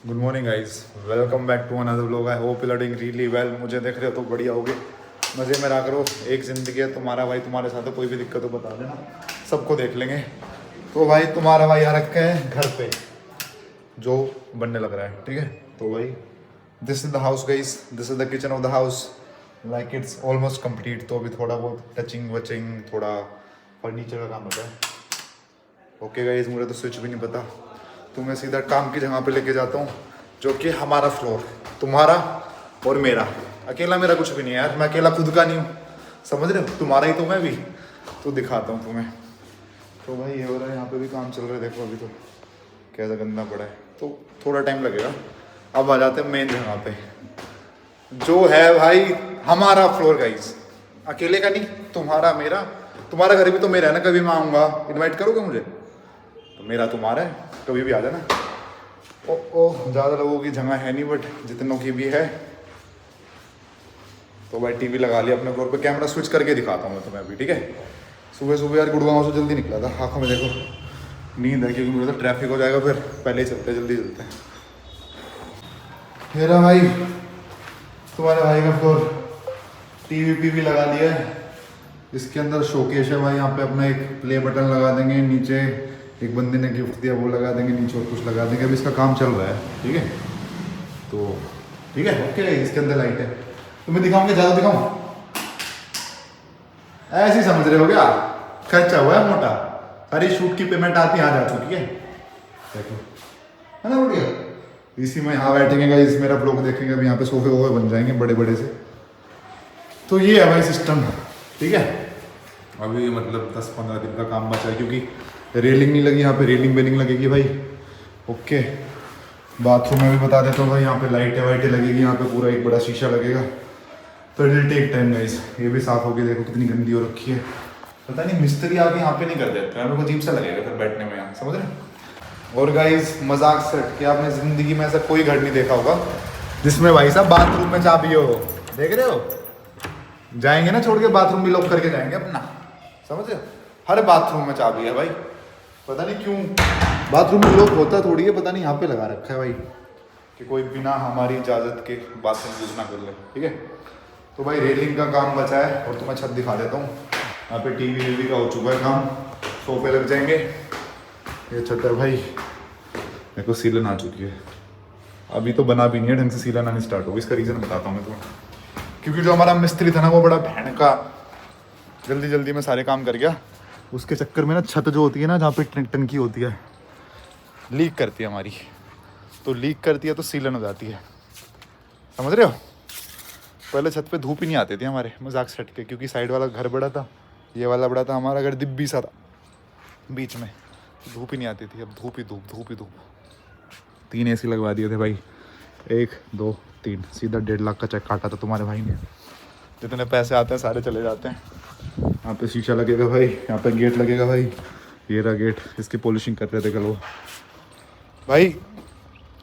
Good morning guys, welcome back to another vlog. I hope you are doing really well. मुझे देख रहे हो तो बढ़िया होगे, मज़े में रहा करो। एक ज़िंदगी है, तुम्हारा भाई तुम्हारे साथ है, कोई भी दिक्कत हो बता देना, सबको देख लेंगे। तो भाई तुम्हारा भाई आ रखा है घर पे, जो बनने लग रहा है, ठीक है। तो भाई this is the house guys, this is the kitchen of the house. Like it's almost complete. तो अभी थोड़ा बहुत टचिंग वचिंग, थोड़ा फर्नीचर का काम होता है। ओके गाइस, मुझे तो स्विच भी नहीं पता। तो मैं सीधा काम की जगह पे लेके जाता हूँ, जो कि हमारा फ्लोर, तुम्हारा और मेरा। अकेला मेरा कुछ भी नहीं है यार, मैं अकेला खुद का नहीं हूँ, समझ रहे हो। तुम्हारा ही तो मैं भी। तो दिखाता हूँ तुम्हें। तो भाई ये हो रहा है, यहाँ पे भी काम चल रहा है, देखो अभी तो कैसा गंदा पड़ा है, तो थोड़ा टाइम लगेगा। अब आ जाते हैं मेन जगह पे, जो है भाई हमारा फ्लोर गाइस। अकेले का नहीं, तुम्हारा मेरा। तुम्हारा घर भी तो मेरा है ना, कभी मैं आऊँगा इन्वाइट करोगे मुझे, तो मेरा तुम्हारा है, कभी भी आ जाना। ओ ज़्यादा लोगों की जगह है नहीं, बट जितनों की भी है। तो भाई टीवी लगा लिया अपने फ्लोर पे, कैमरा स्विच करके दिखाता हूँ मैं तुम्हें अभी, ठीक है। सुबह सुबह यार गुड़गांव से जल्दी निकला था, आँखों में देखो नींद है, क्योंकि मुझे तो ट्रैफिक हो जाएगा, फिर पहले ही चलते जल्दी चलते हैं। मेरा भाई तुम्हारे भाई का फ्लोर, टीवी पीवी लगा दिया है। इसके अंदर शोकेश है भाई, यहाँ पे अपना एक प्ले बटन लगा देंगे, नीचे एक बंदे ने गिफ्ट दिया वो लगा देंगे, नीचे और कुछ लगा देंगे। अभी इसका काम चल रहा है, ठीक है। तो ठीक है, ओके। इसके अंदर लाइट है, तो मैं दिखाऊंगा, ज़्यादा दिखाऊँ ऐसे ही समझ रहे हो क्या। खर्चा हुआ है मोटा, सारी शूट की पेमेंट आती आ जा चुकी है, देखो है ना बढ़िया। इसी में यहाँ बैठेंगे गाइस, मेरा ब्लॉग देखेंगे। अभी यहाँ पे सोफे वोफे बन जाएंगे बड़े बड़े से। तो ये है भाई सिस्टम, ठीक है। अभी मतलब 10-15 दिन का काम बचा है, क्योंकि रेलिंग नहीं लगी यहाँ पे, रेलिंग बेलिंग लगेगी भाई। ओके, बाथरूम में भी बता देता हूँ भाई, यहाँ पे लाइटें वाइटें लगेगी, यहाँ पे पूरा एक बड़ा शीशा लगेगा। तो it will take time guys. ये भी साफ होगी, देखो कितनी गंदी हो रखी है। पता नहीं मिस्त्री आके यहाँ पे नहीं कर देते, मेरे को अजीब सा लगेगा फिर बैठने में यहाँ, समझ रहे। और गाइस मजाक से हट के, आपने जिंदगी में ऐसा कोई घर नहीं देखा होगा जिसमें भाई साहब बाथरूम में चाबी हो। देख रहे हो, जाएंगे ना छोड़ के बाथरूम भी लॉक करके जाएंगे अपना, समझ रहे हो। हर बाथरूम में चाबी है भाई, पता नहीं क्यों बाथरूम में लॉक होता थोड़ी है, पता नहीं यहाँ पे लगा रखा है भाई, कि कोई बिना हमारी इजाज़त के बाथरूम यूज़ ना कर ले, ठीक है। तो भाई रेलिंग का काम बचा है, और तुम्हें छत दिखा देता हूँ। यहाँ पे टीवी वीवी का हो चुका है काम, सोफे लग जाएंगे। ये छत है भाई, देखो सीलन आ चुकी है। अभी तो बना भी नहीं है ढंग से, सीलन आनी स्टार्ट होगी। इसका रीज़न बताता हूँ मैं तुम्हें। क्योंकि जो हमारा मिस्त्री था ना, वो बड़ा भैन का जल्दी जल्दी में सारे काम कर गया। उसके चक्कर में ना छत जो होती है ना, जहाँ पे टंकी होती है, लीक करती है हमारी। तो लीक करती है तो सीलन हो जाती है, समझ रहे हो। पहले छत पे धूप ही नहीं आते थे हमारे, मजाक से हट के, क्योंकि साइड वाला घर बड़ा था, ये वाला बड़ा था, हमारा घर दिब्बी सा था बीच में, धूप ही नहीं आती थी। अब धूप ही धूप, धूप ही धूप। 3 AC लगवा दिए थे भाई, 1 2 3, सीधा 1.5 लाख का चेक काटा था तुम्हारे भाई ने। जितने पैसे आते हैं सारे चले जाते हैं। यहाँ पे शीशा लगेगा भाई, यहाँ पे गेट लगेगा भाई, ये रहा गेट। इसकी पॉलिशिंग कर रहे थे कल वो। भाई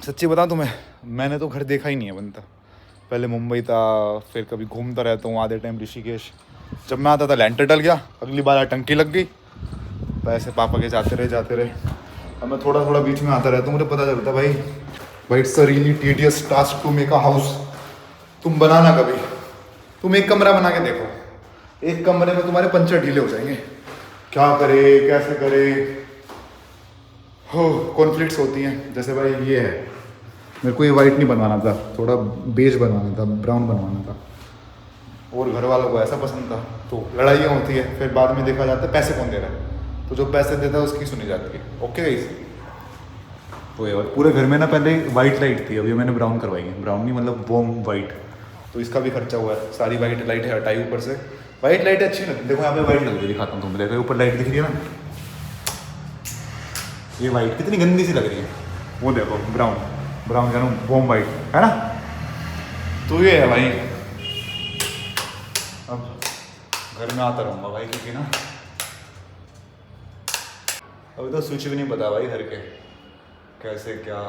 सच्ची बताऊँ तुम्हें, मैंने तो घर देखा ही नहीं है बनता। पहले मुंबई था, फिर कभी घूमता रहता हूँ, आधे टाइम ऋषिकेश। जब मैं आता था लेंटर डल गया, अगली बार टंकी लग गई, पैसे पापा के जाते रहे। अब मैं थोड़ा थोड़ा बीच में आता रहता हूँ, मुझे पता चलता भाई it's a really tedious task to make a house. तुम बनाना कभी, तुम एक कमरा बना के देखो, एक कमरे में तुम्हारे पंचर ढीले हो जाएंगे। क्या करे कैसे करे, हो कॉन्फ्लिक्ट्स होती हैं। जैसे भाई ये है, मेरे को ये वाइट नहीं बनवाना था, थोड़ा बेज बनवाना था, ब्राउन बनवाना था, और घर वालों को ऐसा पसंद था। तो लड़ाइयाँ होती है, फिर बाद में देखा जाता है पैसे कौन दे रहा है, तो जो पैसे देता है उसकी सुनी जाती है। ओके गाइस, तो ये पूरे घर में ना पहले वाइट लाइट थी, अभी मैंने ब्राउन करवाई है। ब्राउन नहीं मतलब वॉर्म वाइट, तो इसका भी खर्चा हुआ है। सारी वाइट लाइट है हटाई ऊपर से। वाइट लाइट अच्छी लगती, देखो यहाँ पे वाइट लग रही है, दिखाता हूँ तुम्हें, देखो ऊपर लाइट दिख रही है ना, ये वाइट कितनी गंदी सी लग रही है। वो देखो ब्राउन, ब्राउन क्या ना वॉर्म वाइट है ना। तो ये है भाई, अब घर में आता रहूँगा भाई, क्योंकि ना अभी तो स्विच भी नहीं पता भाई घर के कैसे क्या।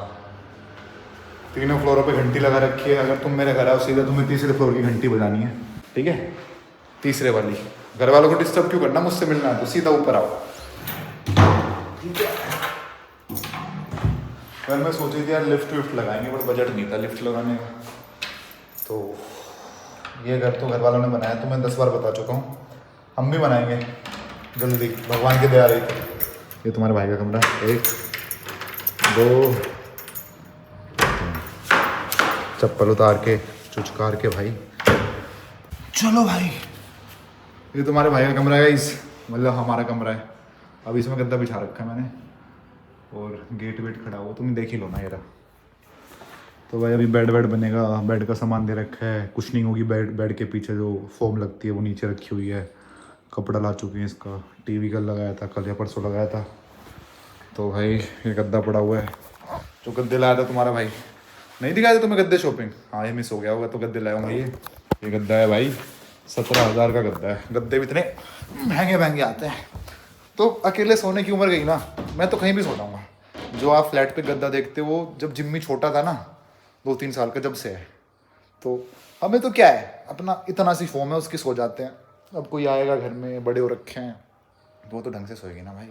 3 फ्लोरों पे घंटी लगा रखी है। अगर तुम मेरे घर आओ सीधा, तुम्हें तीसरे फ्लोर की घंटी बजानी है, ठीक है, तीसरे वाली। घर वालों को डिस्टर्ब क्यों करना, मुझसे मिलना है तो सीधा ऊपर आओ, ठीक है। कल मैं सोची थी यार लिफ्ट विफ्ट लगाएंगे, बट बजट नहीं था लिफ्ट लगाने का। तो ये घर तो घर वालों ने बनाया, तो मैं 10 बार बता चुका हूँ, हम भी बनाएंगे जल्दी, भगवान की दया रही तो। ये तुम्हारे भाई का कमरा, 1 2 चप्पल उतार के चुचकार के भाई, चलो भाई। ये तुम्हारे भाई का कमरा है इस, मतलब हमारा कमरा है। अब इसमें गद्दा बिछा रखा है मैंने, और गेट वेट खड़ा हुआ, तुम देख ही लो ना यार। तो भाई अभी बेड वेड बनेगा, बेड का सामान दे रखा है, कुशनिंग होगी बेड के पीछे, जो फोम लगती है वो नीचे रखी हुई है, कपड़ा ला चुके हैं इसका, टीवी कल लगाया था, कल या परसों लगाया था। तो भाई ये गद्दा पड़ा हुआ है, जो गद्दे लाया था तुम्हारा भाई, नहीं दिखाया था तुम्हें गद्दे शॉपिंग? हाँ ये मिस हो गया होगा, तो गद्दे लाया हूँ ये गद्दा है भाई, 17,000 का गद्दा है। गद्दे भी इतने महंगे महंगे आते हैं, तो अकेले सोने की उम्र गई ना, मैं तो कहीं भी सो जाऊँगा। जो आप फ्लैट पे गद्दा देखते हो, जब जिम्मी छोटा था ना, 2-3 साल का जब से है, तो हमें तो क्या है, अपना इतना सी फोम है उसकी सो जाते हैं। अब कोई आएगा घर में, बड़े हो रखे हैं, वो तो ढंग से सोएगी ना भाई,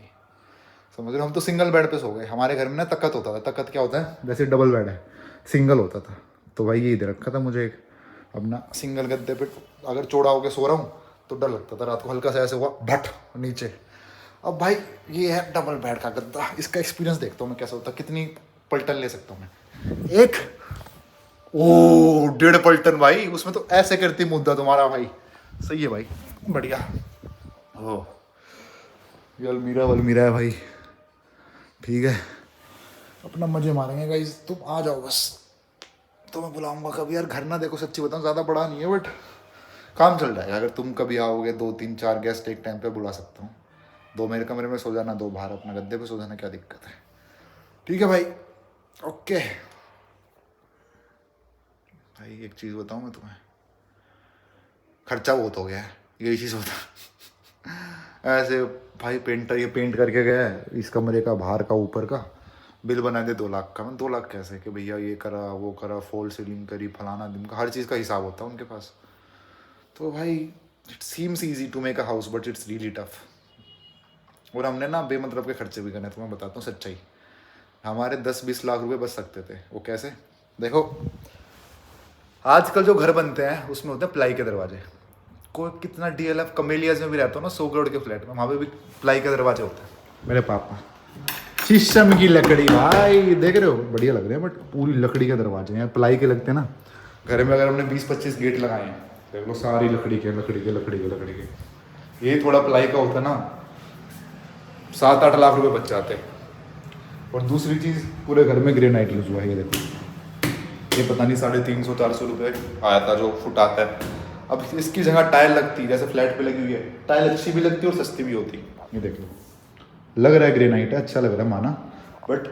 समझ रहे हो। हम तो सिंगल बेड पे सो गए, हमारे घर में ना तख्त होता था। तख्त क्या होता है? जैसे डबल बेड है, सिंगल होता था, तो भाई ये दे रखा था मुझे एक। अब ना सिंगल गद्दे पे अगर चौड़ा होकर सो रहा हूँ तो डर लगता था रात को, हल्का सा ऐसे हुआ भट नीचे। अब भाई ये है डबल बेड का गद्दा, इसका एक्सपीरियंस देखता हूँ मैं कैसा होता है, कितनी पलटन ले सकता हूँ मैं। एक ओ 1.5 पलटन भाई, उसमें तो ऐसे करती मुद्दा तुम्हारा भाई। सही है भाई, बढ़िया। ओ ये अलमीरा वलमीरा है भाई, ठीक है, अपना मजे मारेंगे गाइस। तुम आ जाओ बस, तो मैं बुलाऊंगा कभी यार। घर ना देखो, सच्ची बताऊँ ज़्यादा बड़ा नहीं है, बट काम चल जाएगा। अगर तुम कभी आओगे, 2-3-4 गेस्ट एक टाइम पे बुला सकता हूँ। 2 मेरे कमरे में सो जाना, 2 बाहर अपना गद्दे पे सो जाना, क्या दिक्कत है? ठीक है भाई, ओके भाई। एक चीज़ बताऊँ मैं तुम्हें, खर्चा बहुत हो गया है, यही चीज़ होता ऐसे भाई। पेंटर ये पेंट करके गया है इस कमरे का, बाहर का ऊपर का, बिल बना दे 2 लाख का। मैं 2 लाख कैसे, कि भैया ये करा वो करा, फॉल सीलिंग करी, फलाना दिन का, हर चीज़ का हिसाब होता है उनके पास। तो भाई it seems easy to make a house, but it's really tough. और हमने ना बेमतलब के खर्चे भी करने, तो मैं बताता हूँ सच्चाई। हमारे 10-20 लाख रुपए बच सकते थे। वो कैसे? देखो, आजकल जो घर बनते हैं उसमें होते हैं प्लाई के दरवाजे। कोई कितना DLF कमेलियाज में भी रहता हो ना, 100 करोड़ के फ्लैट में, वहाँ पे भी प्लाई के दरवाजे होते हैं। मेरे पापा शीशम की लकड़ी भाई, देख रहे हो, बढ़िया लग रहे हैं, बट पूरी लकड़ी के दरवाजे हैं, प्लाई के लगते हैं ना। घर में अगर हमने 20-25 गेट लगाए हैं, देख लो, सारी लकड़ी के। ये थोड़ा प्लाई का होता है ना, 7-8 लाख रुपए बच जाते हैं। और दूसरी चीज़, पूरे घर में ग्रेनाइट यूज हुआ है, ये देखो, ये पता नहीं 350-400 रुपये आया था जो फुट आता है। अब इसकी जगह टाइल लगती है, जैसे फ्लैट पे लगी हुई है, टाइल अच्छी भी लगती है और सस्ती भी होती है। ये देख लो, लग रहा है ग्रेनाइट है, अच्छा लग रहा है माना, बट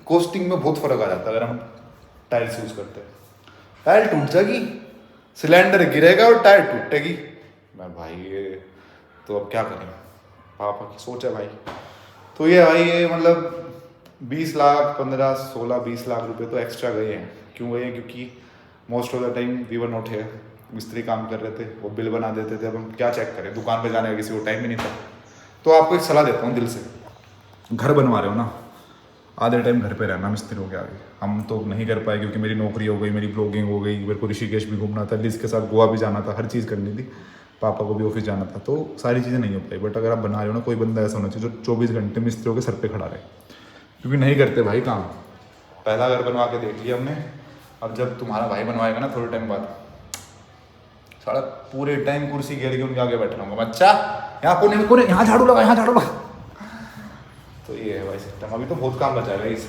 कॉस्टिंग में बहुत फर्क आ जाता है अगर हम टाइल्स यूज करते हैं। टाइल टूट जाएगी, सिलेंडर गिरेगा और टाइल टूटेगी। मैं भाई ये तो अब क्या करें, पापा की सोच है भाई। तो ये भाई ये मतलब 20 लाख 15 16 20 लाख रुपए तो एक्स्ट्रा गए हैं। क्यों गए हैं? क्योंकि most of the time we were not here, मिस्त्री काम कर रहे थे, वो बिल बना देते थे। अब हम क्या चेक करें, दुकान पे जाने का किसी को टाइम ही नहीं था। तो आपको एक सलाह देता हूँ दिल से, घर बनवा रहे हो ना, आधे टाइम घर पे रहना मिस्त्रियों के आगे। हम तो नहीं कर पाए क्योंकि मेरी नौकरी हो गई, मेरी ब्लॉगिंग हो गई, मेरे को ऋषिकेश भी घूमना था, लिज के साथ गोवा भी जाना था, हर चीज़ करनी थी, पापा को भी ऑफिस जाना था, तो सारी चीज़ें नहीं हो पाई। बट अगर आप बना रहे हो ना, कोई बंदा ऐसा होना चाहिए जो 24 घंटे मिस्त्रियों के सर पे खड़ा रहे, क्योंकि नहीं करते भाई काम। पहला घर बनवा के देख लिया हमने, अब जब तुम्हारा भाई बनवाएगा ना थोड़े टाइम बाद, सारा पूरे टाइम कुर्सी घेर के उनके आगे बैठ रहा हूँ, अच्छा यहाँ कोने यहाँ झाड़ू लगा, यहाँ झाड़ू लगा। तो ये है भाई सिस्टम। अभी तो बहुत काम बचा है, इस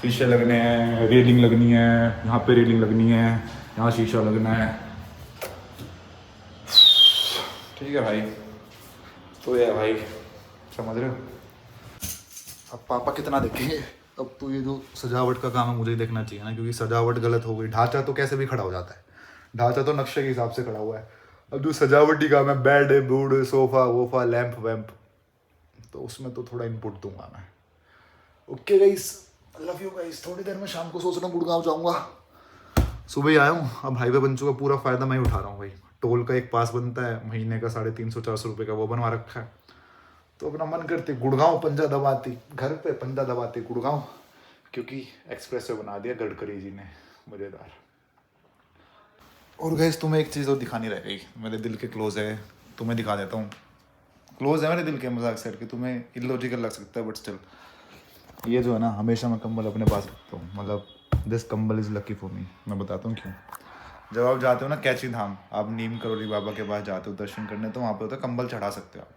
शीशे लगने हैं, रेलिंग लगनी है, यहाँ पे रेलिंग लगनी है, यहाँ शीशा लगना है, ठीक है भाई। तो ये भाई समझ रहे हो, अब पापा कितना देखेंगे। अब तो ये जो सजावट का काम है मुझे ही देखना चाहिए ना, क्योंकि सजावट गलत हो गई। ढांचा तो कैसे भी खड़ा हो जाता है, ढांचा तो नक्शे के हिसाब से खड़ा हुआ है। अब जो सजावटी काम है, बेड बूड सोफा वोफा लैंप वैम्प, तो उसमें तो थोड़ा इनपुट दूंगा मैं। Okay guys, love you guys. थोड़ी देर में शाम को सोच रहा हूँ गुड़गांव जाऊँगा, सुबह ही आया हूँ, अब हाईवे बन चुका, पूरा फ़ायदा मैं ही उठा रहा हूँ भाई। टोल का एक पास बनता है महीने का 350-400 रुपये का, वो बनवा रखा है। तो अपना मन करते गुड़गांव पंजा दबाती, घर पे पंजा दबाती गुड़गांव, क्योंकि एक्सप्रेसो बना दिया गडकरी जी ने, मज़ेदार। और गैस तुम्हें एक चीज़ और दिखानी रह गई, मेरे दिल के क्लोज है, तुम्हें दिखा देता हूँ। क्लोज है मेरे दिल के, मजाक से कि तुम्हें इलॉजिकल लग सकता है बट स्टिल, ये जो है ना, हमेशा मैं कंबल अपने पास रखता हूँ। मतलब दिस कंबल इज़ लकी फॉर मी। मैं बताता हूँ क्यों। जब आप जाते हो ना कैची धाम, आप नीम करोली बाबा के पास जाते हो दर्शन करने, तो वहाँ पे होता है कंबल चढ़ा सकते हो आप।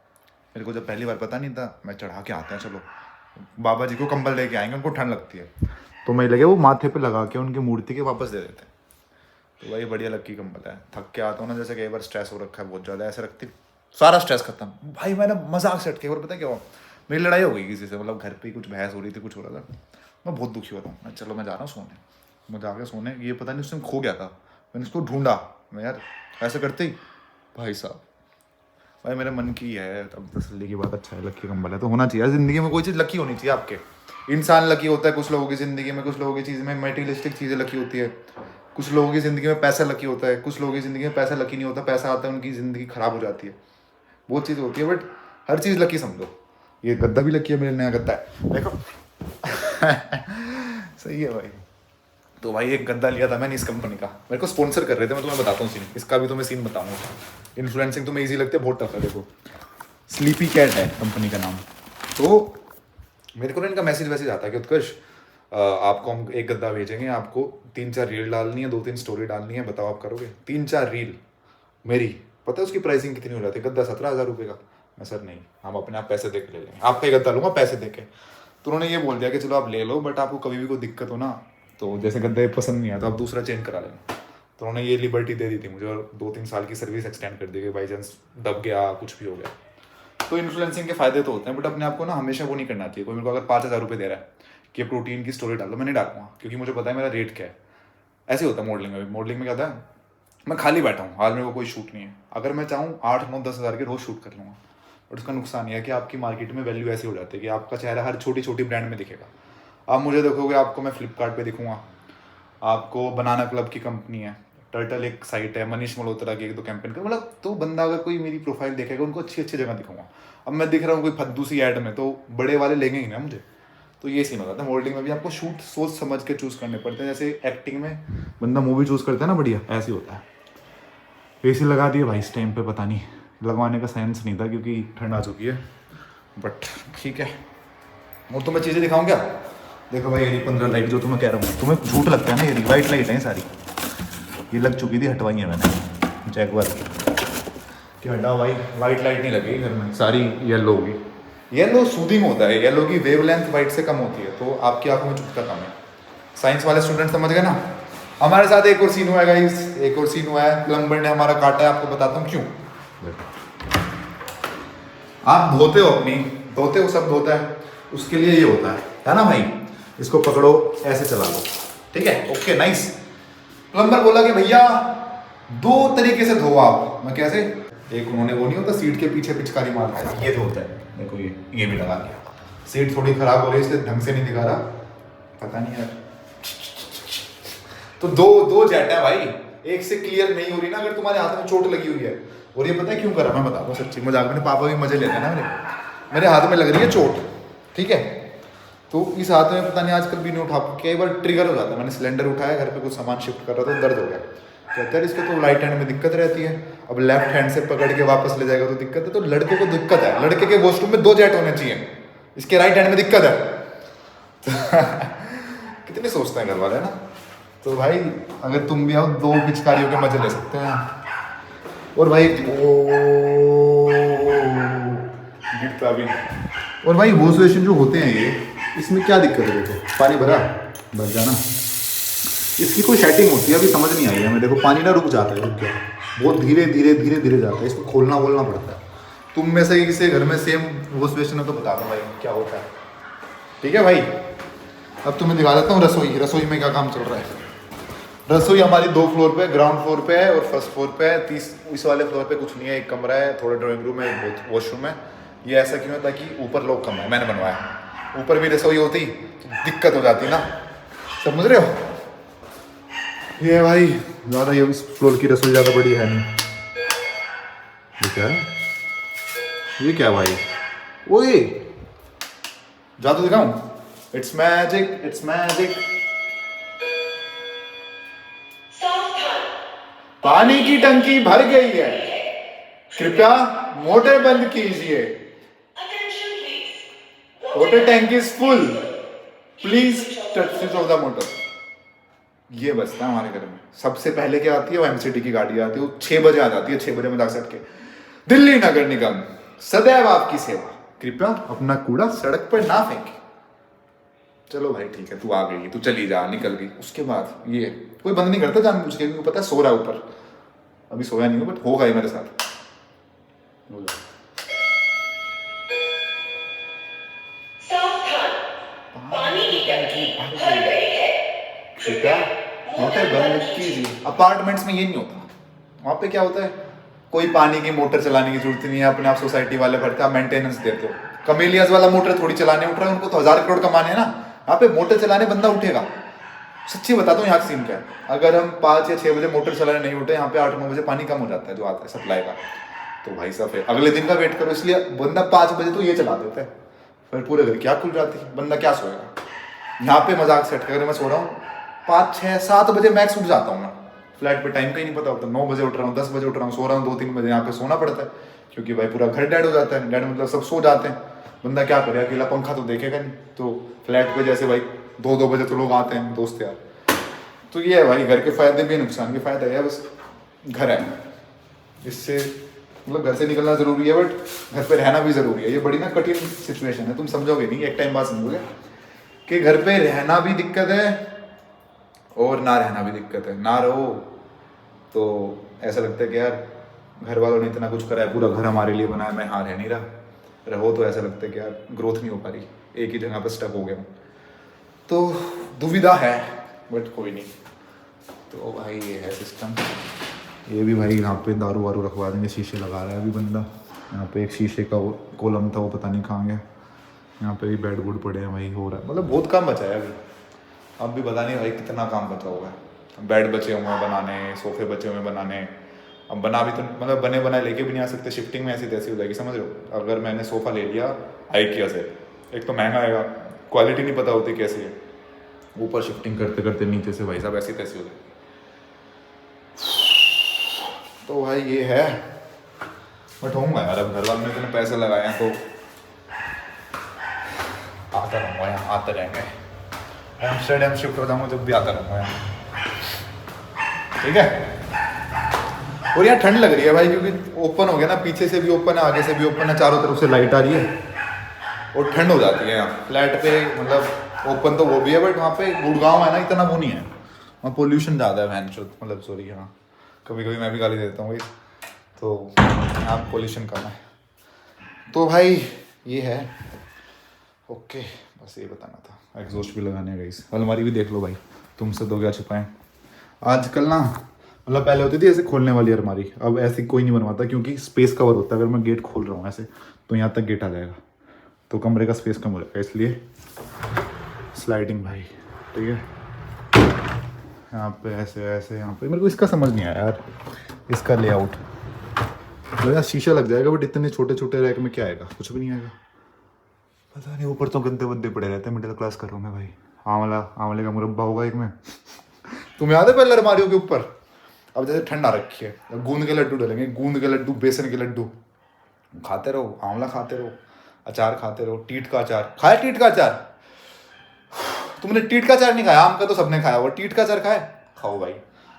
मेरे को जब पहली बार पता नहीं था, मैं चढ़ा के आते हैं, चलो बाबा जी को कंबल लेके आएंगे, उनको ठंड लगती है, तो मैं लगे वो माथे पे लगा के उनकी मूर्ति के वापस दे देते। तो भाई बढ़िया लकी कंबल है। थक के आता हूँ ना, जैसे कई बार स्ट्रेस हो रखा है बहुत ज़्यादा, ऐसे रखती सारा स्ट्रेस खत्म। भाई मैंने मजाक से हटके, और पता क्या हुआ, मेरी लड़ाई हो गई किसी से, मतलब घर पे ही कुछ बहस हो रही थी, कुछ हो रहा था, मैं बहुत दुखी हो रहा हूँ। मैं चलो मैं जा रहा हूँ सोने, मैं जाके सोने, ये पता नहीं उस टाइम खो गया था, मैंने उसको ढूंढा, मैं यार ऐसे करते ही भाई साहब, भाई मेरे मन की है तब तसल्ली की बात। अच्छा है लकी कंबल है तो होना चाहिए ज़िंदगी में, कोई चीज़ लकी होनी चाहिए आपके। इंसान लकी होता है कुछ लोगों की ज़िंदगी में, कुछ लोगों की चीज़ में मटेरियलिस्टिक चीज़ें लकी होती है, कुछ लोगों की ज़िंदगी में पैसा लकी होता है, कुछ लोगों की ज़िंदगी में पैसा लकी नहीं होता, पैसा आता है उनकी ज़िंदगी ख़राब हो जाती है, बहुत चीज़ होती है। बट हर चीज़ लकी समझो। ये गद्दा भी लकी है, मेरा नया गद्दा है देखो सही है भाई। तो भाई एक गद्दा लिया था मैंने इस कंपनी का, मेरे को स्पॉन्सर कर रहे थे, मैं तुम्हें बताता हूँ सीन, इसका भी तुम्हें सीन बताऊँगा। इन्फ्लुएंसिंग तुम्हें ईजी लगती है, बहुत टफ है। देखो स्लीपी कैट है कंपनी का नाम। तो मेरे को ना इनका मैसेज आता है कि उत्कर्ष आपको हम एक गद्दा भेजेंगे, आपको 3-4 रील डालनी है, 2-3 स्टोरी डालनी है, बताओ आप करोगे? 3-4 रील मेरी, पता है उसकी प्राइसिंग कितनी हो जाती है? गद्दा 17,000 रुपये का। मैं सर नहीं, हम अपने आप पैसे दे के ले लेंगे, आपका गद्दा लूँगा पैसे दे के। तो उन्होंने ये बोल दिया कि चलो आप ले लो, बट आपको कभी भी कोई दिक्कत हो ना, तो जैसे गद्दे पसंद नहीं आया तो आप दूसरा चेंज करा लेना। तो उन्होंने ये लिबर्टी दे दी थी मुझे, और 2-3 साल की सर्विस एक्सटेंड कर दी गई, बाई चांस दब गया कुछ भी हो गया। तो इन्फ्लुएंसिंग के फायदे तो होते हैं, बट अपने आप को ना हमेशा वो नहीं करना चाहिए। कोई मेरे को अगर 5,000 रुपये दे रहा है कि प्रोटीन की स्टोरी डाल दो, मैं नहीं डालूंगा, क्योंकि मुझे पता है मेरा रेट क्या है। ऐसे होता है मॉडलिंग में भी। मॉडलिंग में क्या होता है, मैं खाली बैठा हूँ, हाल में वो कोई शूट नहीं है, अगर मैं चाहूँ 8-9-10 हज़ार के रोज़ शूट कर लूँगा, बट उसका नुकसान ये है कि आपकी मार्केट में वैल्यू ऐसी हो जाती है कि आपका चेहरा हर छोटी छोटी ब्रांड में दिखेगा। आप मुझे देखोगे, आपको मैं फ्लिपकार्ट पे दिखूंगा, आपको बनाना क्लब की कंपनी है, टर्टल एक साइट है, मनीष मल्होत्रा की 1-2 कैंपेन का, मतलब तो बंदा अगर कोई मेरी प्रोफाइल देखेगा उनको अच्छी अच्छी जगह दिखाऊंगा। अब मैं दिख रहा हूँ कोई फद्दू सी ऐड में, तो बड़े वाले लेंगे ही ना मुझे। तो ये सीन होता है। मॉडलिंग में भी आपको शूट सोच समझ के चूज़ करने पड़ते हैं, जैसे एक्टिंग में बंदा मूवी चूज़ करता है ना बढ़िया, ऐसे होता है। AC लगा दिए भाई इस टाइम पे, पता नहीं लगवाने का सेंस नहीं था क्योंकि ठंड आ चुकी है, बट ठीक है। और तो मैं चीज़ें दिखाऊँ क्या? देखो भाई ये 15 लाइट जो तुम्हें कह रहा हूँ, तुम्हें झूठ लगता है ना, ये वाइट लाइट है सारी, ये लग चुकी थी, हटवाई है मैंने जैगवार की, कि हटाओ भाई, वाइट लाइट नहीं लगी घर में, सारी येलो होगी। येलो सूदिंग होता है, येलो की वेवलेंथ वाइट से कम होती है, तो आपकी आंखों में चुभता कम है। साइंस वाले स्टूडेंट समझ गए ना। हमारे साथ एक और सीन हुआ है गाइस, एक और सीन हुआ है, प्लम्बर ने हमारा काटा है, आपको बताता हूँ क्यों। आप धोते हो अपनी, धोते हो, सब धोता है, उसके लिए ये होता है ना भाई, इसको पकड़ो ऐसे चला लो, ठीक है, ओके नाइस। प्लम्बर बोला कि भैया 2 तरीके से धो आप। मैं कैसे? एक उन्होंने वो नहीं होता सीट के पीछे पिचकारी मारता है, ये धोता है, देखो ये भी लगा दिया। सीट थोड़ी खराब हो रही है इसलिए ढंग से नहीं दिखा रहा, पता नहीं यार। तो दो जेट है भाई, एक से क्लियर नहीं हो रही ना, अगर तुम्हारे हाथ में चोट लगी हुई है। और ये पता है क्यों करा, मैं बताता हूँ सच्ची मजाक, मेरे पापा भी मजे लेते हैं ना, मेरे हाथ में लग रही है चोट, ठीक है, तो इस हाथ में पता नहीं आजकल भी नहीं उठा, कई बार ट्रिगर हो जाता है। मैंने सिलेंडर उठाया, घर पे कुछ सामान शिफ्ट कर रहा था, दर्द हो गया। कहते हैं इसको तो राइट हैंड में दिक्कत रहती है, अब लेफ्ट हैंड से पकड़ के वापस ले जाएगा तो दिक्कत है। तो लड़कों को दिक्कत है, लड़के के वॉशरूम में 2 जेट होने चाहिए, इसके राइट हैंड में दिक्कत है कितने सोचते हैं घर वाले ना। तो भाई अगर तुम भी आओ, 2 पिचकारियों के मजे ले सकते हैं। और भाई गिरता भी, और भाई वॉश बेसिन जो होते हैं ये, इसमें क्या दिक्कत है? देखो पानी भरा, भर जाना, इसकी कोई सेटिंग होती है, अभी समझ नहीं आई है हमें। देखो पानी ना रुक जाता है, रुक गया, बहुत धीरे धीरे जाता है, इसको खोलना बोलना पड़ता है। तुम में से किसी घर में सेम वॉश बेसिन है तो बता दो भाई क्या होता है, ठीक है भाई। अब तुम्हें दिखा देता हूँ रसोई में क्या काम चल रहा है। रसोई हमारी 2 फ्लोर पे, ग्राउंड फ्लोर पे है और फर्स्ट फ्लोर पे है। इस वाले फ्लोर पे कुछ नहीं है, एक कमरा है, थोड़ा ड्राइंग रूम है, वॉशरूम है। ये ऐसा क्यों है? ताकि ऊपर लोग कम है, मैंने बनवाया। ऊपर भी रसोई होती तो दिक्कत हो जाती ना, समझ रहे हो। ये भाई ज़्यादा, ये इस फ्लोर की रसोई ज़्यादा बड़ी है नहीं। ये क्या भाई, ओए जा तो दिखाऊं, इट्स मैजिक, इट्स मैजिक। पानी की टंकी भर गई है, कृपया मोटर बंद कीजिए। Water tank is full, please switch off the motor. ये बचता है हमारे घर में। सबसे पहले क्या आती है, वो एमसीडी की गाड़ी आती है, वो 6 बजे आ जाती है। 6 बजे मजाक सट के, दिल्ली नगर निगम सदैव आपकी सेवा, कृपया अपना कूड़ा सड़क पर ना फेंके। चलो भाई ठीक है, तू आ गई, तू चली जा, निकल गई। उसके बाद ये कोई बंद नहीं करता जानबूझ के, क्योंकि पता है सो रहा है ऊपर। अभी सोया नहीं हूँ, बट होगा ही मेरे साथ। मोटर बंद कीजिए। अपार्टमेंट्स में ये नहीं होता। वहाँ पे क्या होता है, कोई पानी की मोटर चलाने की जरूरत नहीं है, अपने आप सोसाइटी वाले भरते हैं, मेंटेनेंस देते हो। कमेलियास वाला मोटर थोड़ी चलाने उठ रहा है, उनको तो 1000 करोड़ कमाने हैं ना। यहाँ पे मोटर चलाने बंदा उठेगा। सच्ची बताता हूँ यहाँ का सीन क्या है। अगर हम 5 या 6 बजे मोटर चलाने नहीं उठे, यहाँ पे 8-9 बजे पानी कम हो जाता है जो आता है सप्लाई का। तो भाई साहब फिर अगले दिन का वेट करो, इसलिए बंदा 5 बजे तो ये चला देता है, फिर पूरे घर क्या खुल जाती है, बंदा क्या सोएगा। यहाँ पे मजाक सेट कर, मैं सो रहा हूँ 5, 6, 7 बजे मैक्स उठ जाता हूँ मैं। फ्लैट पे टाइम का ही नहीं पता होता, 9 बजे उठ रहा हूँ, 10 बजे उठ रहा हूँ, सो रहा हूँ 2-3 बजे। यहाँ पे सोना पड़ता है क्योंकि भाई पूरा घर डेड हो जाता है। डेड मतलब सब सो जाते हैं, बंदा क्या करे, अकेला पंखा तो देखेगा नहीं। तो फ्लैट पे जैसे भाई 2-2 बजे तो लोग आते हैं दोस्त यार। तो ये है भाई, घर के फायदे भी नुकसान के फायदा है, बस घर है, इससे मतलब घर से निकलना जरूरी है, बट घर पे रहना भी जरूरी है। ये बड़ी ना कठिन सिचुएशन है, तुम समझोगे नहीं, एक टाइम बाद समझोगे कि घर पे रहना भी दिक्कत है और ना रहना भी दिक्कत है। ना रहो तो ऐसा लगता है कि यार घर वालों ने इतना कुछ करा है, पूरा घर हमारे लिए बनाया, मैं यहाँ रह नहीं रहा। रहो तो ऐसा लगता है कि यार ग्रोथ नहीं हो पा रही, एक ही जगह पर स्टक हो गया हूँ। तो दुविधा है, बट कोई नहीं। तो भाई ये है सिस्टम। ये भी भाई यहाँ पे दारू वारू रखवा देंगे, शीशे लगा रहा है अभी बंदा। यहाँ पे एक शीशे का कॉलम था, वो पता नहीं कहाँ गया। यहाँ पे भी बेड वुड पड़े हैं भाई, हो रहा है मतलब बहुत काम बचा है अभी। अब भी पता नहीं भाई कितना काम बचा हुआ है। बेड बचे हुए हैं बनाने, सोफे बचे हुए हैं बनाने। अब बना भी तो मतलब बने बनाए लेके भी नहीं आ सकते, शिफ्टिंग में ऐसी तैसी हो जाएगी, समझ रहे हो। अगर मैंने सोफ़ा ले लिया IKEA से, एक तो महंगा आएगा, क्वालिटी नहीं पता होती कैसी है, ऊपर शिफ्टिंग करते करते नीचे से भाई साहब ऐसी तैसी हो जाएगी। तो भाई ये है, बट होऊंगा यार। अब घर वालों ने इतने पैसे लगाए हैं तो आता रहूँगा यहाँ, आते रहेंगे। एम्स्टर्डम शिफ्ट हो जाऊँगा जब भी आता रहूँगा यहाँ, ठीक है। और यहाँ ठंड लग रही है भाई, क्योंकि ओपन हो गया ना, पीछे से भी ओपन है, आगे से भी ओपन है, चारों तरफ से लाइट आ रही है और ठंड हो जाती है यहाँ। फ्लैट पे मतलब ओपन तो वो भी है, बट वहाँ पे गुड़गांव है ना, इतना वो नहीं है, वहाँ पोल्यूशन ज़्यादा है वैन चो, मतलब सॉरी। हाँ कभी कभी मैं भी गाली देता हूँ भाई, तो यहाँ पोल्यूशन कम है। तो भाई ये है, ओके, बस ये बताना था। एग्जॉस्ट भी लगाने गई, अलमारी भी देख लो भाई, तुमसे तो क्या छुपाएं। आजकल ना मतलब पहले होती थी ऐसे खोलने वाली अलमारी, अब ऐसी कोई नहीं बनवाता, क्योंकि स्पेस कवर होता है। अगर मैं गेट खोल रहा हूँ ऐसे तो यहाँ तक गेट आ जाएगा, तो कमरे का स्पेस कम हो जाएगा, इसलिए स्लाइडिंग भाई, ठीक है। यहाँ पे ऐसे ऐसे, यहाँ पे मेरे को इसका समझ नहीं आया यार, इसका लेआउट। तो यार शीशा लग जाएगा, बट इतने छोटे छोटे रैक में क्या आएगा, कुछ भी नहीं आएगा। पता नहीं, ऊपर तो गंदे बंदे पड़े रहते हैं। मिडिल क्लास कर रहा हूँ मैं भाई। आंवले का मुरब्बा होगा एक में। तुम्हें याद है पहले अलमारियों के ऊपर, अब जैसे ठंड आ रखी है, गूंद के लड्डू डलेंगे, गूंद के लड्डू, बेसन के लड्डू, खाते रहो, आंवला खाते रहो, अचार खाते रहो। टीट का अचार खाया, टीट का अचार तुमने टीट का अचार नहीं खाया, आम का तो सबने खाया हुआ, टीट का अचार खाया, खाओ भाई।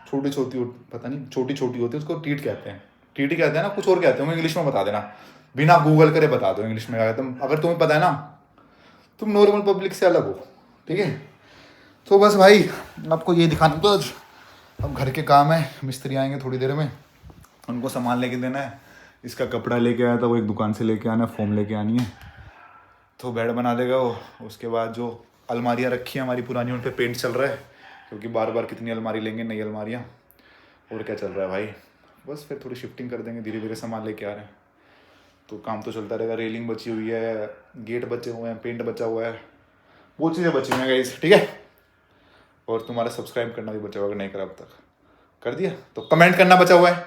छोटी छोटी, पता नहीं छोटी छोटी होती है, उसको टीट कहते हैं। टीट ही कहते हैं ना, कुछ और कहते हैं, इंग्लिश में बता देना, बिना गूगल करे बता दो इंग्लिश में क्या कहते हैं। अगर तुम्हें पता है ना, तुम नॉर्मल पब्लिक से अलग हो, ठीक है। तो बस भाई आपको ये दिखाना तो अब घर के काम है, मिस्त्री आएंगे थोड़ी देर में, उनको सामान लेके देना है। इसका कपड़ा लेके आया था, वो एक दुकान से लेके आना है, फोम लेके आनी है, तो बेड बना देगा वो। उसके बाद जो अलमारियाँ रखी हैं हमारी पुरानी, उन पर पेंट चल रहा है, क्योंकि बार बार कितनी अलमारी लेंगे, नई अलमारियाँ। और क्या चल रहा है भाई, बस फिर थोड़ी शिफ्टिंग कर देंगे, धीरे धीरे सामान लेके आ रहे हैं, तो काम तो चलता रहेगा। रेलिंग बची हुई है, गेट बचे हुए हैं, पेंट बचा हुआ है, वो चीज़ें बची हुई हैं गाइस, ठीक है। और तुम्हारा सब्सक्राइब करना भी बचा हुआ, अगर नहीं करा अब तक कर दिया तो कमेंट करना बचा हुआ है,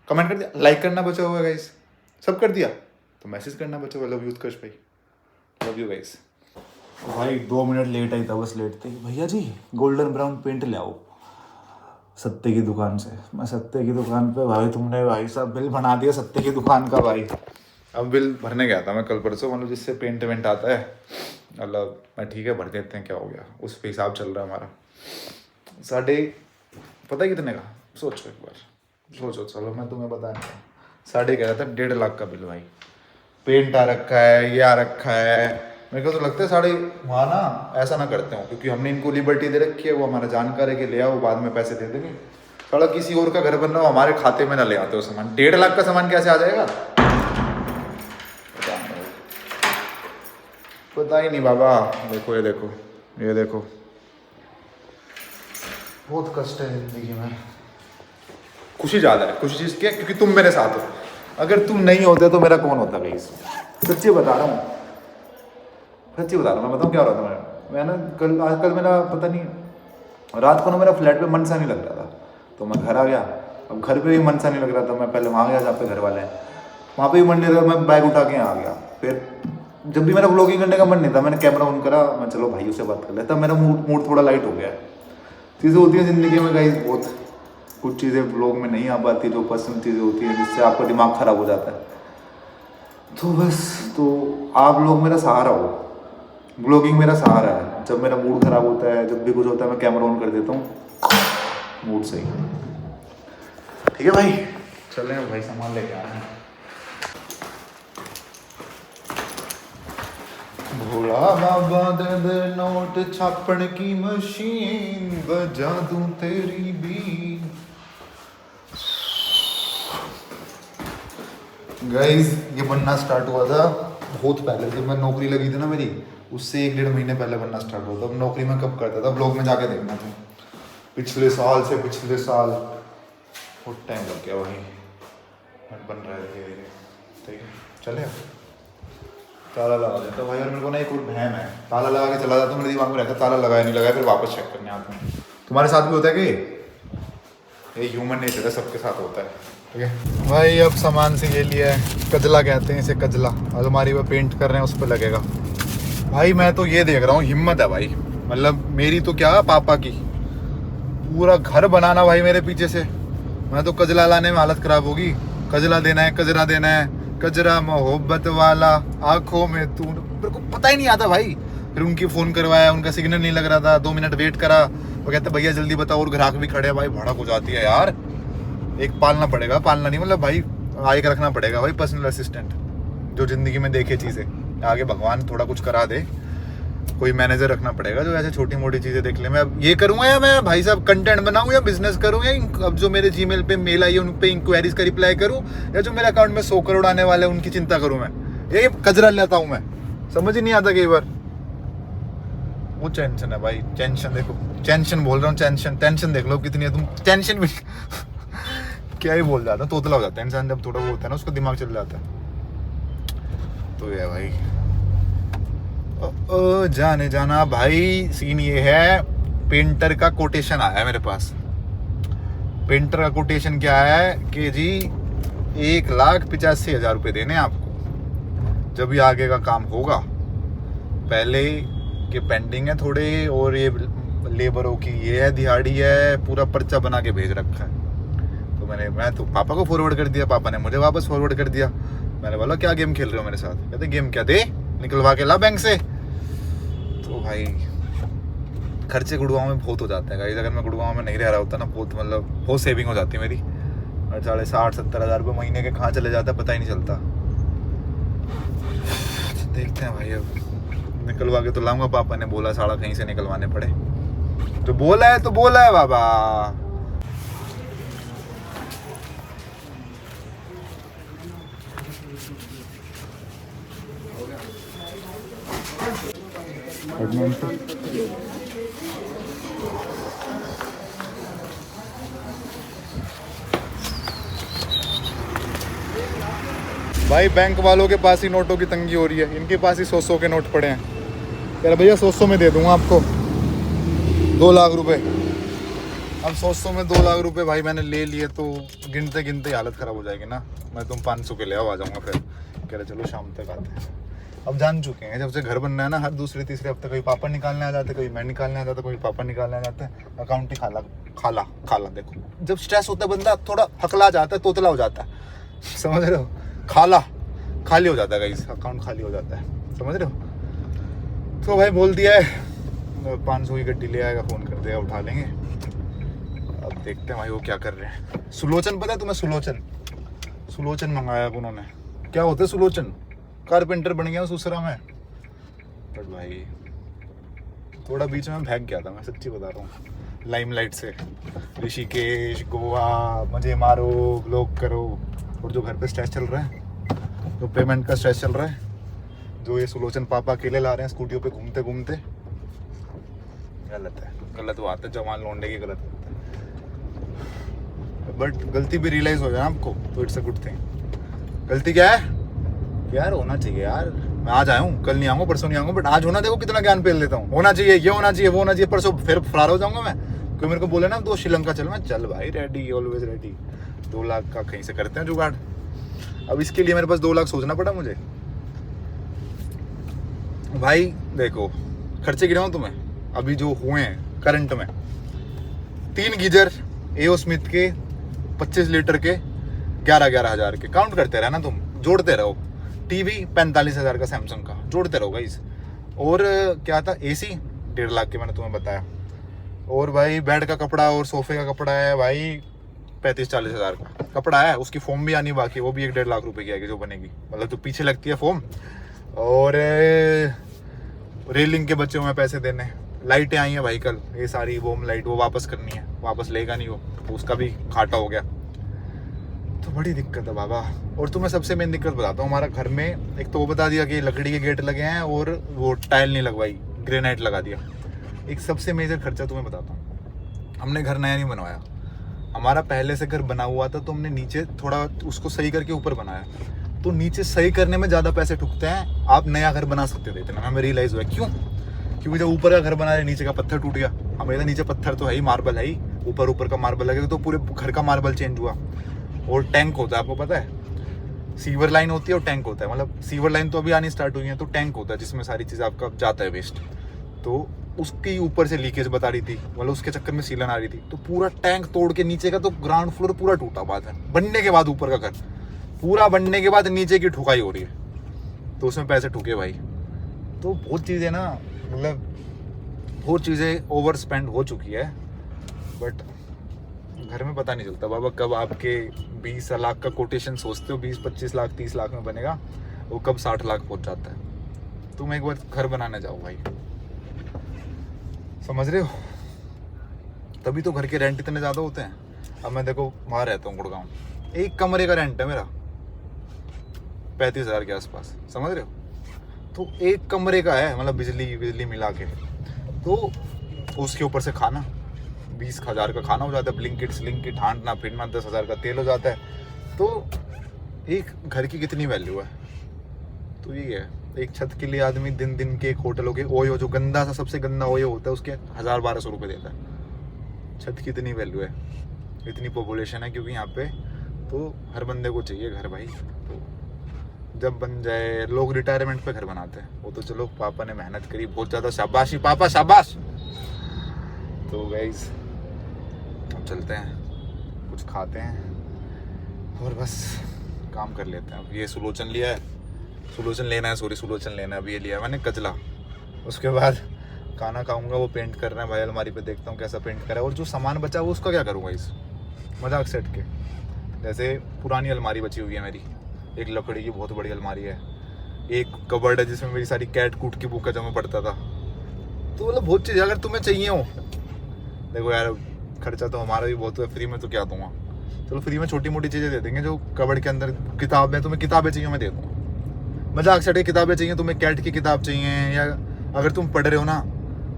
कमेंट कर दिया, लाइक करना बचा हुआ है गाइस, सब कर दिया, तो मैसेज करना बचा हुआ है। लव यू उत्कर्ष भाई, लव यू गाइस। भाई 2 मिनट लेट आई था, बस लेट थी। भैया जी गोल्डन ब्राउन पेंट ले आओ सत्ते की दुकान से। मैं सत्ते की दुकान पे, भाई तुमने भाई साहब बिल बना दिया सत्ते की दुकान का भाई। अब बिल भरने गया था मैं कल परसों, मतलब जिससे पेंट वेंट आता है, मतलब मैं ठीक है भर देते हैं, क्या हो गया, उस पे हिसाब चल रहा है हमारा। साढ़े पता है कितने का, सोचो एक बार, सोचो, चलो मैं तुम्हें बताया, साढ़े कह रहा था 1.5 लाख का बिल भाई। पेंट आ रखा है, ये आ रखा है, मेरे को तो लगता है साढ़े, वहाँ ना ऐसा ना करते हो, क्योंकि हमने इनको लिबर्टी दे रखी है, वो हमारा जानकार है कि ले आओ बाद में पैसे दे देंगे। साला किसी और का घर बन रहा हो, हमारे खाते में ना ले आते हो सामान। 1.5 लाख का सामान कैसे आ जाएगा, पता ही नहीं बाबा। देखो ये देखो, ये देखो, बहुत कष्ट है जिंदगी में। खुशी ज़्यादा है, खुशी चीज़ क्या, क्योंकि तुम मेरे साथ हो। अगर तुम नहीं होते तो मेरा कौन होता गाइस, सच्ची बता रहा हूँ, सच्ची बता रहा हूँ। मैं बताऊँ क्या हो रहा था, मैं ना कल मेरा पता नहीं रात को ना मेरा फ्लैट पे मन सा नहीं लग रहा था, तो मैं घर आ गया। अब घर पे भी मन सा नहीं लग रहा था, मैं पहले वहाँ गया जहाँ पे घर वाले हैं, वहाँ पे भी मन नहीं लगा, मैं बैग उठा के यहाँ आ गया। फिर जब भी मेरा व्लॉगिंग करने का मन नहीं था, मैंने कैमरा ऑन करा, मैं चलो भाइयों से बात कर लेता, मेरा मूड थोड़ा लाइट हो गया। चीज़ें होती हैं ज़िंदगी में गाइस, बहुत कुछ चीज़ें व्लॉग में नहीं आ पाती, जो पसंद चीज़ें होती हैं जिससे आपका दिमाग ख़राब हो जाता है। तो बस, तो आप लोग मेरा सहारा हो, व्लॉगिंग मेरा सहारा है। जब मेरा मूड ख़राब होता है, जब भी कुछ होता है, मैं कैमरा ऑन कर देता हूँ, मूड सही। ठीक है भाई, चल रहे हैं भाई, सामान लेके आ रहे हैं। भोला बाबा दे दे नोट छापण की मशीन, बजा दूं तेरी बीन। गाइस ये बनना स्टार्ट हुआ था बहुत पहले, जब मैं नौकरी लगी थी ना मेरी, उससे 1-1.5 महीने पहले बनना स्टार्ट हुआ था। अब नौकरी में कब करता था, ब्लॉग में जाके देखना था, पिछले साल से पिछले साल, बहुत टाइम लग गया वही, बन रहा है धीरे धीरे। ठीक है चले, ताला लगा देता भाई। और मेरे को ना एक और बहम है, ताला लगा के चला जाता हूँ, मेरे दिमाग में रहता है ताला लगाया नहीं लगाया, फिर वापस चेक करने आता हूँ। तुम्हारे साथ भी होता है कि ये ह्यूमन नेचर है, सबके साथ होता है। ठीक है भाई, अब सामान से ये लिया है, कजला कहते हैं इसे, कजला। अलमारी में पेंट कर रहे हैं, उस पर लगेगा भाई। मैं तो ये देख रहा हूँ, हिम्मत है भाई, मतलब मेरी तो क्या पापा की, पूरा घर बनाना भाई मेरे पीछे से। मैं तो कजला लाने में हालत खराब होगी, कजला देना है, कजरा देना है, कजरा मोहब्बत वाला आंखों में तू, मेरे को पता ही नहीं आता भाई। फिर उनकी फ़ोन करवाया, उनका सिग्नल नहीं लग रहा था, 2 मिनट वेट करा, वो कहते भैया जल्दी बताओ, और ग्राहक भी खड़े हैं भाई, भड़क हो जाती है यार। एक पालना पड़ेगा, पालना नहीं मतलब भाई, आगे का रखना पड़ेगा भाई, पर्सनल असिस्टेंट, जो ज़िंदगी में देखे चीज़ें, आगे भगवान थोड़ा कुछ करा दे, कोई मैनेजर रखना पड़ेगा जो ऐसे छोटी मोटी चीज़ें देख ले। मैं अब ये करूँगा, या मैं भाई साहब कंटेंट बनाऊँ, या बिजनेस करूँ, या अब जो मेरे जीमेल पे मेल आई है उन पे इंक्वायरीज का रिप्लाई करूँ, या जो मेरे अकाउंट में 100 करोड़ आने वाले हैं उनकी चिंता करूँ मैं, ये कजरा लेता हूँ मैं, समझ ही नहीं आता कई बार। वो टेंशन है भाई, टेंशन देखो, टेंशन बोल रहा हूँ, टेंशन, टेंशन देख लो कितनी है तुम, टेंशन भी क्या ही बोल जाता, तोतला हो जाता है इंसान जब थोड़ा वो होता है ना, उसको दिमाग चल जाता है। तो ये भाई जाने जाना भाई, सीन ये है, पेंटर का कोटेशन आया है मेरे पास। पेंटर का कोटेशन क्या है कि जी 1,85,000 रुपये देने आपको, जब भी आगे का काम होगा। पहले के पेंडिंग है थोड़े, और ये लेबरों की ये है, दिहाड़ी है, पूरा पर्चा बना के भेज रखा है। तो मैं तो पापा को फॉरवर्ड कर दिया, पापा ने मुझे वापस फॉरवर्ड कर दिया। मैंने बोला क्या गेम खेल रहे हो मेरे साथ, कहते गेम क्या, दे निकलवा के ला बैंक से। तो भाई खर्चे गुड़गांव में बहुत हो जाते हैं गाइस, अगर मैं गुड़गांव में नहीं रह रहा होता ना, बहुत मतलब बहुत सेविंग हो जाती है मेरी। 60-70 हज़ार रुपये महीने के कहाँ चले जाता है पता ही नहीं चलता। देखते हैं भाई, अब निकलवा के तो लाऊंगा, पापा ने बोला साड़ा कहीं से निकलवाने पड़े, तो बोला है तो बोला है बाबा। भाई बैंक वालों के पास ही नोटों की तंगी हो रही है, इनके पास ही 100 के नोट पड़े हैं। कह रहा भैया 100 में दे दूंगा आपको 2 लाख रुपए। अब 100 में 2 लाख रुपए भाई मैंने ले लिए, तो गिनते गिनते हालत ख़राब हो जाएगी ना। मैं तुम 500 के ले आओ, आ जाऊँगा फिर। कह रहे चलो शाम तक आते हैं। अब जान चुके हैं जब से घर बनना है ना, हर दूसरे तीसरे हफ्ते कोई पापा निकालने आ जाते, कोई मैं निकालने आ जाता, कोई पापा निकालने आ जाते हैं। अकाउंट ही खाला खाला खाला। देखो जब स्ट्रेस होता है बंदा थोड़ा हकला जाता है, तोतला हो जाता है, समझ रहे हो, खाला खाली हो जाता है गाइस, अकाउंट खाली हो जाता है, समझ रहे हो। तो भाई बोल दिया है 500 की गड्डी ले आएगा, फ़ोन कर देगा, उठा लेंगे। अब देखते हैं भाई वो क्या कर रहे हैं। सुलोचन पता है तुम्हें? सुलोचन मंगाया उन्होंने। क्या होता है सुलोचन? कारपेंटर बन गया सुसरा में। बट भाई थोड़ा बीच में भाग गया था, मैं सच्ची बता रहा हूँ, लाइमलाइट से। ऋषिकेश, गोवा, मजे मारो, व्लॉग करो, और जो घर पे स्ट्रेस चल रहा है, जो पेमेंट का स्ट्रेस चल रहा है, जो ये सुलोचन पापा अकेले ला रहे हैं स्कूटियों पे घूमते घूमते, गलत है, गलत बात है, जवान लौंडे की गलत बात है। बट गलती भी रियलाइज हो जाए आपको तो इट्स अ गुड थिंग। गलती क्या है यार? होना चाहिए यार। मैं आज आया हूँ, कल नहीं आऊँगा, परसों नहीं आऊँगा, बट आज होना, देखो कितना ज्ञान पेल देता हूँ। होना चाहिए, ये होना चाहिए, वो होना चाहिए, परसों फिर फरार हो जाऊँगा मैं। कोई मेरे को बोले ना तो श्रीलंका चल, मैं चल भाई रेडी, ऑलवेज रेडी। 2 लाख का कहीं से करते हैं जुगाड़। अब इसके लिए मेरे पास 2 लाख सोचना पड़ा मुझे भाई। देखो खर्चे गिनाऊं तुम्हें अभी जो हुए हैं करंट में। 3 गीजर एओ स्मिथ के 25 लीटर के 11-11 हज़ार के, काउंट करते रहना तुम, जोड़ते रहो। टीवी 45 हज़ार का सैमसंग का, जोड़ते रहो गाइस। और क्या था, एसी 1.5 लाख के मैंने तुम्हें बताया। और भाई बेड का कपड़ा और सोफे का कपड़ा है भाई 35-40 हज़ार का कपड़ा है। उसकी फोम भी आनी बाकी, वो भी 1-1.5 लाख रुपए की आएगी जो बनेगी, मतलब जो पीछे लगती है फोम। और रेलिंग के बच्चे हुए पैसे देने। लाइटें आई हैं भाई कल, ये सारी वोम लाइट वो वापस करनी है, वापस लेगा नहीं वो, तो उसका भी घाटा हो गया। तो बड़ी दिक्कत है बाबा। और तुम्हें सबसे मेन दिक्कत बताता हूँ, हमारा घर में एक तो वो बता दिया कि लकड़ी के गेट लगे हैं और वो टाइल नहीं लगवाई, ग्रेनाइट लगा दिया। एक सबसे मेजर खर्चा तुम्हें बताता हूँ, हमने घर नया नहीं बनवाया, हमारा पहले से घर बना हुआ था, तो हमने नीचे थोड़ा उसको सही करके ऊपर बनाया। तो नीचे सही करने में ज़्यादा पैसे ठुकते हैं, आप नया घर बना सकते थे इतना, हमें रियलाइज़ हुआ। क्यों? क्योंकि जब ऊपर का घर बना रहे नीचे का पत्थर टूट गया। हमें नीचे पत्थर तो है ही, मार्बल है ही, ऊपर का मार्बल लगेगा तो पूरे घर का मार्बल चेंज हुआ। और टैंक होता है, आपको पता है, सीवर लाइन होती है और टैंक होता है। मतलब सीवर लाइन तो अभी आनी स्टार्ट हुई है, तो टैंक होता है जिसमें सारी चीज़ आपका जाता है वेस्ट। तो उसकी ऊपर से लीकेज बता रही थी, मतलब उसके चक्कर में सीलन आ रही थी। तो पूरा टैंक तोड़ के नीचे का तो ग्राउंड फ्लोर पूरा टूटा बात है। बनने के बाद ऊपर का घर पूरा बनने के बाद नीचे की ठुकाई हो रही है, तो उसमें पैसे ठुके भाई। तो बहुत चीज़ें ना, मतलब बहुत चीज़ें ओवर स्पेंड हो चुकी है। बट घर में पता नहीं चलता बाबा, कब आपके 20 लाख का कोटेशन सोचते हो 20-25 लाख 30 लाख में बनेगा, वो कब 60 लाख पहुंच जाता है। तुम एक बार घर बनाने जाओ भाई, समझ रहे हो, तभी तो घर के रेंट इतने ज़्यादा होते हैं। अब मैं देखो वहाँ रहता हूँ गुड़गांव, 1 कमरे का रेंट है मेरा 35 हज़ार के आसपास, समझ रहे हो। तो 1 कमरे का है, मतलब बिजली मिला के, तो उसके ऊपर से खाना 20 हज़ार का खाना हो जाता है, ब्लिंकिट हाँटना फिरना 10 हज़ार का तेल हो जाता है। तो एक घर की कितनी वैल्यू है। तो ये है, एक छत के लिए आदमी दिन के एक होटलों के ओयो, जो गंदा सा सबसे गंदा ओयो होता है, उसके 1000-1200 रुपये देता है। छत की इतनी वैल्यू है, इतनी पॉपुलेशन है क्योंकि यहाँ पे, तो हर बंदे को चाहिए घर भाई। तो जब बन जाए, लोग रिटायरमेंट पे घर बनाते हैं, वो तो चलो पापा ने मेहनत करी बहुत ज़्यादा, शाबाशी पापा शाबाश। तो गाइस अब चलते हैं, कुछ खाते हैं और बस काम कर लेते हैं। अब ये सुलोचन लेना है, अब ये लिया मैंने कजला। उसके बाद खाना खाऊंगा, वो पेंट कर रहे हैं भाई अलमारी पे, देखता हूँ कैसा पेंट करा है। और जो सामान बचा वो उसका क्या करूँगा इस मजाक सेट के। जैसे पुरानी अलमारी बची हुई है मेरी, एक लकड़ी की बहुत बड़ी अलमारी है, एक कबर्ड है जिसमें मेरी सारी कैट कूट की बुक जमा पड़ता था। तो मतलब बहुत चीज़ अगर तुम्हें चाहिए हो, देखो यार खर्चा तो हमारा भी बहुत है, फ्री में तो क्या दूंगा, चलो फ्री में छोटी मोटी चीज़ें दे देंगे। जो कबर्ड के अंदर किताबें, तुम्हें किताबें चाहिए मैं दे दूँगा, मजाक सेट की किताबें चाहिए, तुम्हें कैट की किताब चाहिए, या अगर तुम पढ़ रहे हो ना,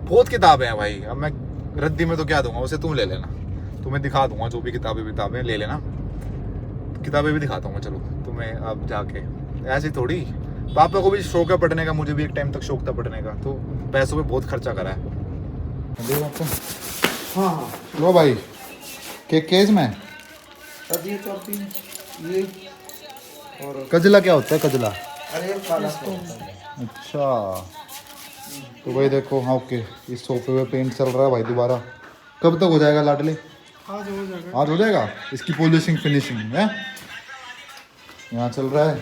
बहुत किताबें हैं भाई। अब मैं रद्दी में तो क्या दूंगा, उसे तुम ले लेना, तुम्हें दिखा दूंगा जो भी किताबें ले लेना, किताबें भी दिखाता हूँ चलो तुम्हें। अब जाके ऐसी थोड़ी, पापा को भी शौक है पढ़ने का, मुझे भी एक टाइम तक शौक था पढ़ने का, तो पैसों पे बहुत खर्चा करा है। आपको हाँ लो भाई, केस में अब ये और कजला क्या होता है? कजला अरे काला अच्छा तो भाई देखो, हाँ ओके, इस सोफे पे पेंट चल रहा है भाई दोबारा। कब तक हो जाएगा लाडले? आज हो जाएगा। आज हो जाएगा। इसकी पॉलिशिंग फिनिशिंग है यहाँ चल रहा है।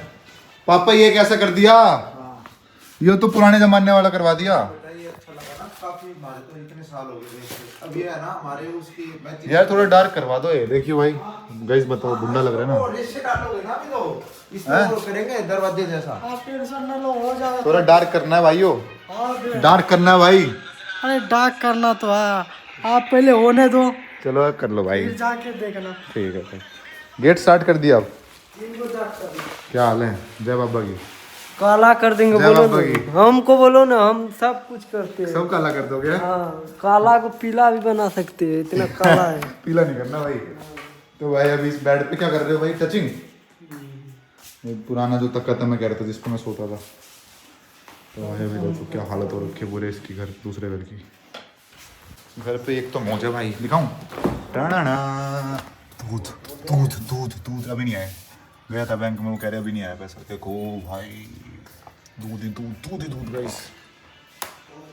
पापा ये कैसा कर दिया? ये तो पुराने जमाने वाला करवा दिया। ये अच्छा लगा ना काफी, हमारे तो इतने साल हो गए थे। अब ये है ना हमारे उसकी मैचिंग। यार थोड़ा डार्क करवा दो ये, देखिए भाई गाइस बताओ, बुढ़ा लग रहा है वो ना। रेशे डालोगे ना अभी तो इसको करेंगे दरवाजे जैसा। आप टेंशन न लो, हो जाएगा। थोड़ा डार्क करना है भाइयों, और डार्क करना है भाई। अरे डार्क करना तो है, आप पहले होने दो, चलो कर लो भाई, फिर जाके देखना। ठीक है भाई। गेट स्टार्ट कर दिया अब। इनको डार्क कर दो। क्या हाल है? जय बाबा की। काला कर देंगे, जय बोलो बाबा की। ना। हमको बोलो ना, हम सब कुछ करते हैं। सब काला कर दोगे? हाँ, काला को पीला भी बना सकते हैं, इतना काला है। पीला नहीं करना भाई। तो भाई अभी इस बेड पे क्या कर रहे हो भाई? टचिंग? ये पुराना जो तख्त मैं कह रहा था जिस पे मैं सोता था। तो भाई अभी देखो क्या हालत हो रखी है पूरे इसकी, घर दूसरे घर की। घर पे एक तो मौज है भाई, दिखाऊं? टाणा दूध दूध दूध दूध अभी नहीं आया। गया था बैंक में, वो कह रहे अभी नहीं आया पैसा। देखो भाई दूध ही दूध, दूध ही दूध गाइस।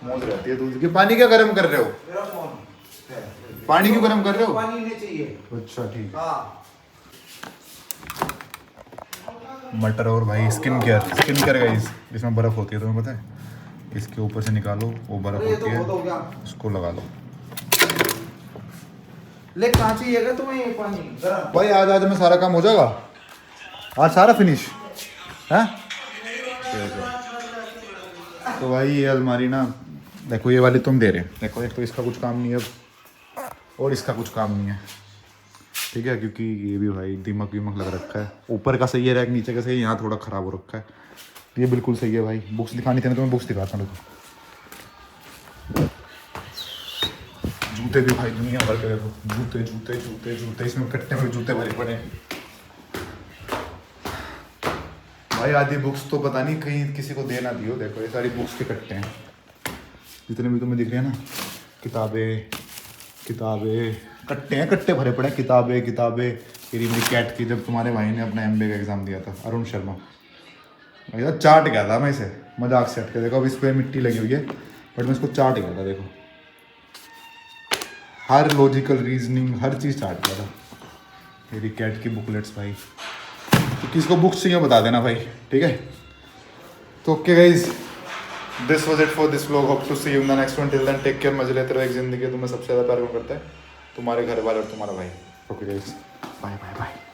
मौज रहती है दूध की। पानी क्या गर्म कर रहे हो? मेरा फोन पानी क्यों गर्म कर रहे हो? पानी नहीं चाहिए। अच्छा ठीक। हाँ मटर और भाई स्किन केयर गाइस, इसमें बर्फ होती है तुम्हें पता है? इसके ऊपर से निकालो, वो बर्फ अरे ये होती तो बहुत हो है, गया। उसको लगा लो। ले कहाँ चाहिएगा तुम्हें ये पानी गरम? भाई आज में सारा काम हो जाएगा, आज सारा फिनिश है। तो भाई ये अलमारी ना, देखो ये वाली तुम दे रहे, देखो एक तो इसका कुछ काम नहीं है अब, और इसका कुछ काम नहीं है, ठीक है? क्योंकि ये भी भाई दीमक लग रखा है। ऊपर का सही है रैक, नीचे का सही है, यहाँ थोड़ा ख़राब हो रखा है। ये बिल्कुल सही है भाई। बुक्स दिखानी थी ना, तो मैं बुक्स दिखाता हूँ। जूते भी भाई दुनिया भर के देखो, जूते जूते जूते जूते, इसमें कट्टे में जूते भरे पड़े हैं भाई। आधी बुक्स तो पता नहीं कहीं किसी को दे ना दियो। देखो ये सारी बुक्स के कट्टे हैं, जितने भी तुम्हें दिख रहे हैं ना, किताबें कट्टे हैं, कट्टे भरे पड़े हैं, किताबें। तेरी मेरी कैट की, जब तुम्हारे भाई ने अपना MBA का एग्ज़ाम दिया था, अरुण शर्मा, भाई चाट गया था मैं इसे मजाक से हट के। देखो अब इस पर मिट्टी लगी हुई है, बट मैं इसको चाट गया था। देखो हर लॉजिकल रीजनिंग, हर चीज़ चाट गया था। मेरी कैट की बुकलेट्स भाई, तो किसको बुक्स चाहिए बता देना भाई, ठीक है? तो okay guys, this was it for this vlog. Hope to see you in the next one. Till then take care, मजे लेते रहो। एक जिंदगी तुम्हें सबसे ज़्यादा प्यार कौन करता है? तुम्हारे घर वाले और तुम्हारा भाई। Okay guys, bye bye bye.